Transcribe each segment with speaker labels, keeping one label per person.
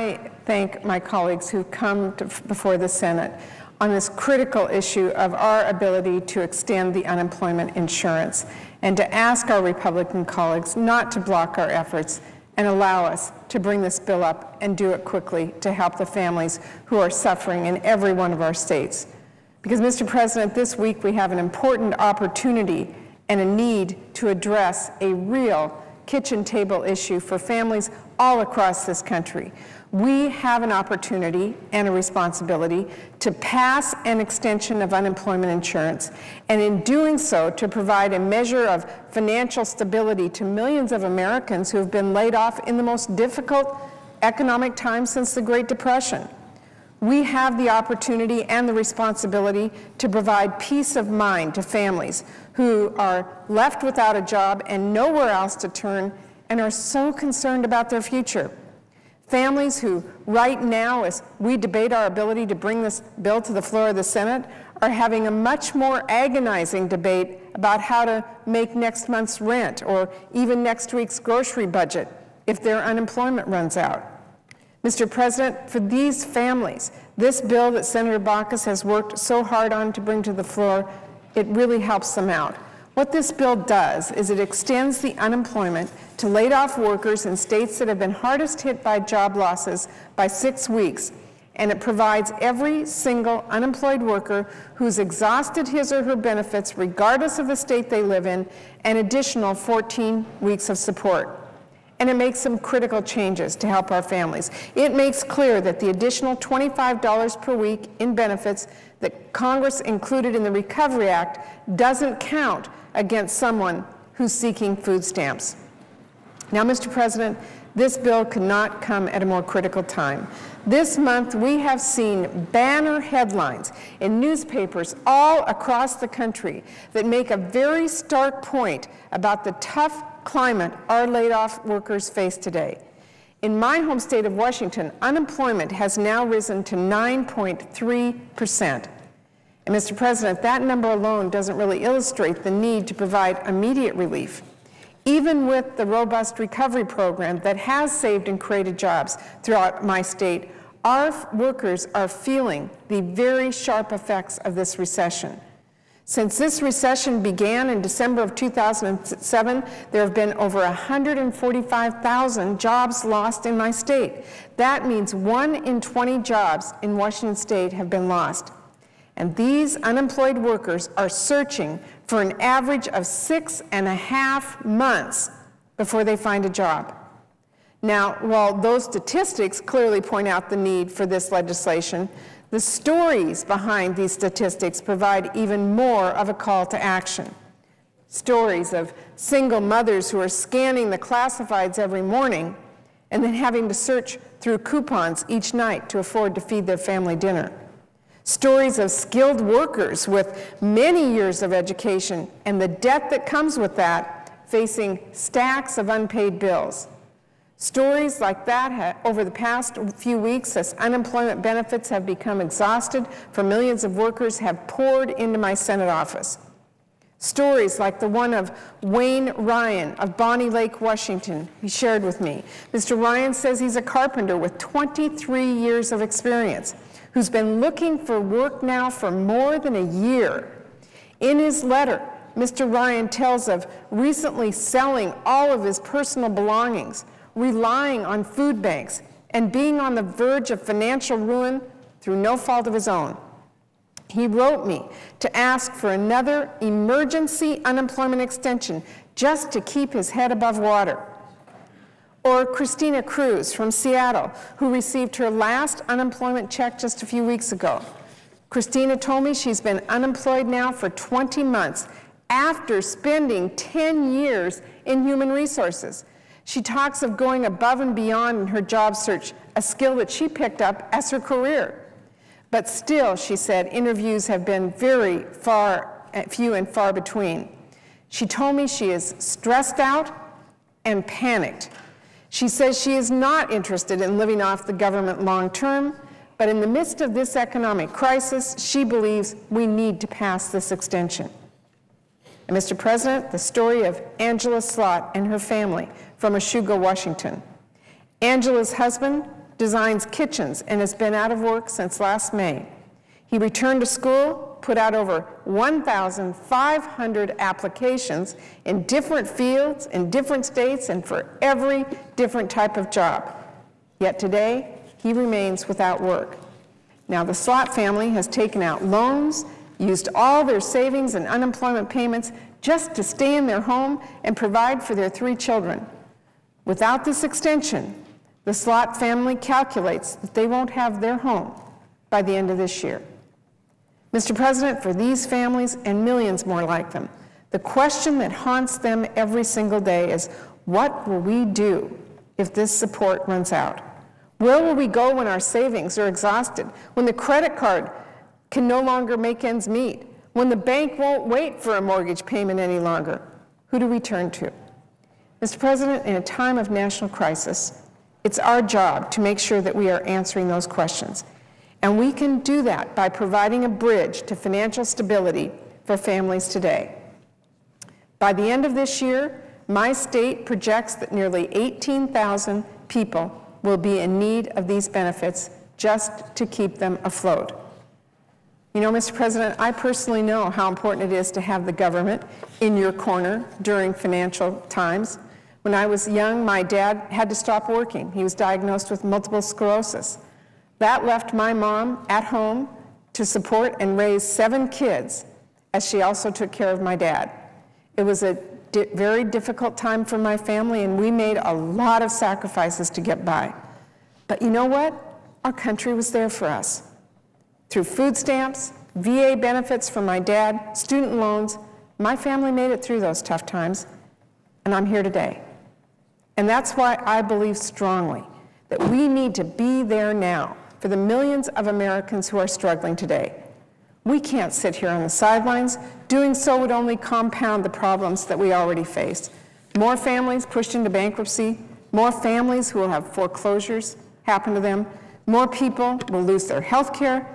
Speaker 1: I thank my colleagues who've come before the Senate on this critical issue of our ability to extend the unemployment insurance, and to ask our Republican colleagues not to block our efforts and allow us to bring this bill up and do it quickly to help the families who are suffering in every one of our states. Because, Mr. President, this week we have an important opportunity and a need to address a real kitchen table issue for families all across this country. We have an opportunity and a responsibility to pass an extension of unemployment insurance, and in doing so, to provide a measure of financial stability to millions of Americans who have been laid off in the most difficult economic time since the Great Depression. We have the opportunity and the responsibility to provide peace of mind to families who are left without a job and nowhere else to turn and are so concerned about their future. Families who, right now, as we debate our ability to bring this bill to the floor of the Senate, are having a much more agonizing debate about how to make next month's rent or even next week's grocery budget if their unemployment runs out. Mr. President, for these families, this bill that Senator Baucus has worked so hard on to bring to the floor, it really helps them out. What this bill does is it extends the unemployment to laid-off workers in states that have been hardest hit by job losses by 6 weeks, and it provides every single unemployed worker who's exhausted his or her benefits, regardless of the state they live in, an additional 14 weeks of support. And it makes some critical changes to help our families. It makes clear that the additional $25 per week in benefits that Congress included in the Recovery Act doesn't count against someone who's seeking food stamps. Now, Mr. President, this bill could not come at a more critical time. This month, we have seen banner headlines in newspapers all across the country that make a very stark point about the tough climate our laid-off workers face today. In my home state of Washington, unemployment has now risen to 9.3%. And Mr. President, that number alone doesn't really illustrate the need to provide immediate relief. Even with the robust recovery program that has saved and created jobs throughout my state, our workers are feeling the very sharp effects of this recession. Since this recession began in December of 2007, there have been over 145,000 jobs lost in my state. That means 1 in 20 jobs in Washington state have been lost. And these unemployed workers are searching for an average of 6.5 months before they find a job. Now, while those statistics clearly point out the need for this legislation, the stories behind these statistics provide even more of a call to action. Stories of single mothers who are scanning the classifieds every morning and then having to search through coupons each night to afford to feed their family dinner. Stories of skilled workers with many years of education and the debt that comes with that, facing stacks of unpaid bills. Stories like that over the past few weeks, as unemployment benefits have become exhausted for millions of workers, have poured into my Senate office. Stories like the one of Wayne Ryan of Bonnie Lake, Washington, he shared with me. Mr. Ryan says he's a carpenter with 23 years of experience, who's been looking for work now for more than a year. In his letter, Mr. Ryan tells of recently selling all of his personal belongings, relying on food banks, and being on the verge of financial ruin through no fault of his own. He wrote me to ask for another emergency unemployment extension just to keep his head above water. Or Christina Cruz from Seattle, who received her last unemployment check just a few weeks ago. Christina told me she's been unemployed now for 20 months after spending 10 years in human resources. She talks of going above and beyond in her job search, a skill that she picked up as her career. But still, she said, interviews have been very few and far between. She told me she is stressed out and panicked. She says she is not interested in living off the government long term, but in the midst of this economic crisis, she believes we need to pass this extension. And Mr. President, the story of Angela Slott and her family from Oshuga, Washington. Angela's husband designs kitchens and has been out of work since last May. He returned to school, put out over 1,500 applications in different fields, in different states, and for every different type of job. Yet today, he remains without work. Now, the Slott family has taken out loans, used all their savings and unemployment payments just to stay in their home and provide for their 3 children. Without this extension, the Slott family calculates that they won't have their home by the end of this year. Mr. President, for these families and millions more like them, the question that haunts them every single day is, what will we do if this support runs out? Where will we go when our savings are exhausted, when the credit card can no longer make ends meet, when the bank won't wait for a mortgage payment any longer? Who do we turn to? Mr. President, in a time of national crisis, it's our job to make sure that we are answering those questions. And we can do that by providing a bridge to financial stability for families today. By the end of this year, my state projects that nearly 18,000 people will be in need of these benefits just to keep them afloat. You know, Mr. President, I personally know how important it is to have the government in your corner during financial times. When I was young, my dad had to stop working. He was diagnosed with multiple sclerosis. That left my mom at home to support and raise 7 kids, as she also took care of my dad. It was a very difficult time for my family, and we made a lot of sacrifices to get by. But you know what? Our country was there for us. Through food stamps, VA benefits for my dad, student loans, my family made it through those tough times, and I'm here today. And that's why I believe strongly that we need to be there now for the millions of Americans who are struggling today. We can't sit here on the sidelines. Doing so would only compound the problems that we already face. More families pushed into bankruptcy, more families who will have foreclosures happen to them, more people will lose their health care,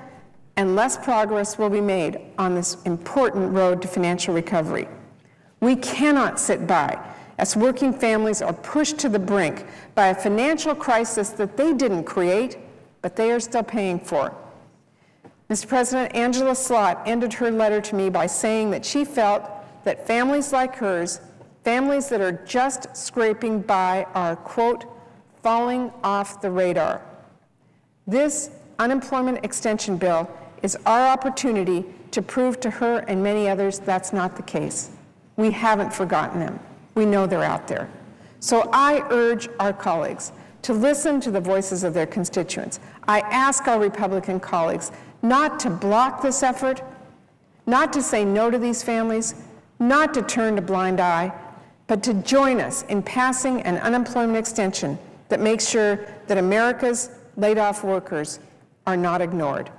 Speaker 1: and less progress will be made on this important road to financial recovery. We cannot sit by as working families are pushed to the brink by a financial crisis that they didn't create, but they are still paying for. Mr. President, Angela Slott ended her letter to me by saying that she felt that families like hers, families that are just scraping by, are, quote, falling off the radar. This unemployment extension bill is our opportunity to prove to her and many others that's not the case. We haven't forgotten them. We know they're out there. So I urge our colleagues to listen to the voices of their constituents. I ask our Republican colleagues not to block this effort, not to say no to these families, not to turn a blind eye, but to join us in passing an unemployment extension that makes sure that America's laid-off workers are not ignored.